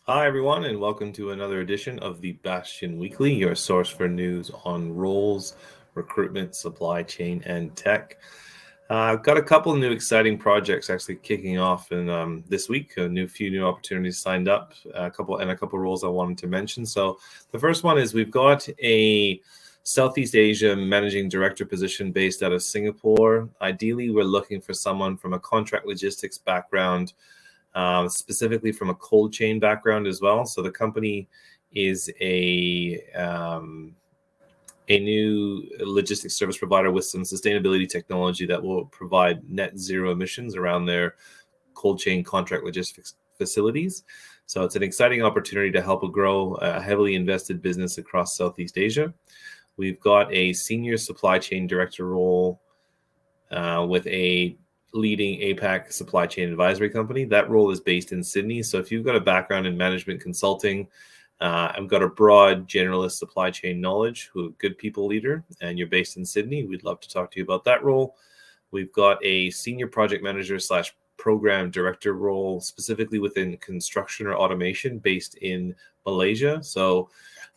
Hi, everyone, and welcome to another edition of the Bastian Weekly, your source for news on roles, recruitment, supply chain, and tech. I've got a couple of new exciting projects actually kicking off in this week. Few new opportunities signed up, a couple roles I wanted to mention. So the first one is we've got a Southeast Asia managing director position based out of Singapore. Ideally, we're looking for someone from a contract logistics background, specifically from a cold chain background as well. So the company is a new logistics service provider with some sustainability technology that will provide net zero emissions around their cold chain contract logistics facilities. So it's an exciting opportunity to help grow a heavily invested business across Southeast Asia. We've got a senior supply chain director role with a leading APAC supply chain advisory company. That role is based in Sydney. So if you've got a background in management consulting, I've got a broad generalist supply chain knowledge, who a good people leader, and you're based in Sydney, we'd love to talk to you about that role. We've got a senior project manager / program director role, specifically within construction or automation, based in Malaysia. So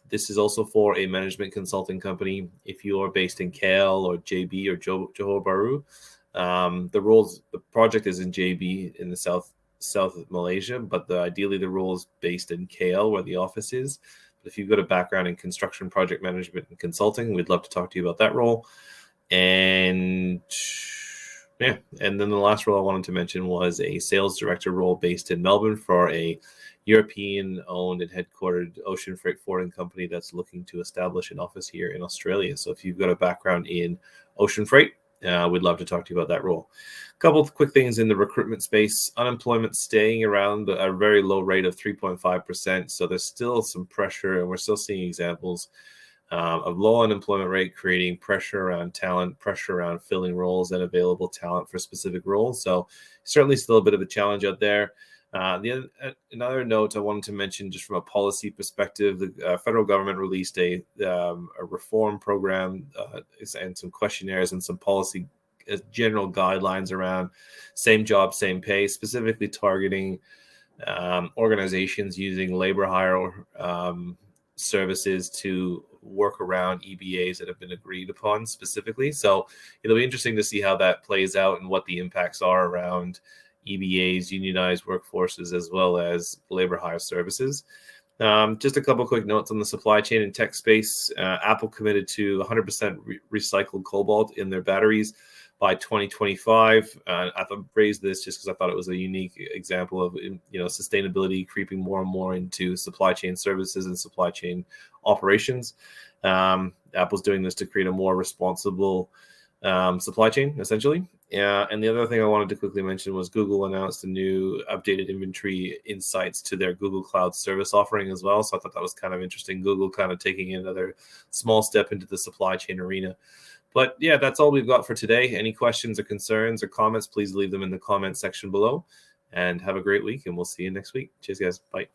this is also for a management consulting company. If you are based in KL or JB or Johor Bahru, the project is in JB in the south of Malaysia, but ideally the role is based in KL, where the office is. But if you've got a background in construction, project management, and consulting, we'd love to talk to you about that role. And then the last role I wanted to mention was a sales director role based in Melbourne for a European-owned and headquartered ocean freight forwarding company that's looking to establish an office here in Australia. So if you've got a background in ocean freight, we'd love to talk to you about that role. A couple of quick things in the recruitment space. Unemployment staying around a very low rate of 3.5%. So there's still some pressure, and we're still seeing examples of low unemployment rate creating pressure around talent, pressure around filling roles and available talent for specific roles. So certainly still a bit of a challenge out there. Another note I wanted to mention, just from a policy perspective, the federal government released a reform program and some questionnaires and some policy general guidelines around same job, same pay, specifically targeting organizations using labor hire services to work around EBAs that have been agreed upon specifically. So it'll be interesting to see how that plays out and what the impacts are around EBAs, unionized workforces, as well as labor hire services. Just a couple quick notes on the supply chain and tech space. Apple committed to 100% recycled cobalt in their batteries by 2025. I raised this just because I thought it was a unique example of sustainability creeping more and more into supply chain services and supply chain operations. Apple's doing this to create a more responsible supply chain, essentially. And the other thing I wanted to quickly mention was Google announced a new updated inventory insights to their Google Cloud service offering as well. So I thought that was kind of interesting. Google kind of taking another small step into the supply chain arena. But yeah, that's all we've got for today. Any questions or concerns or comments, please leave them in the comment section below. And have a great week, and we'll see you next week. Cheers, guys. Bye.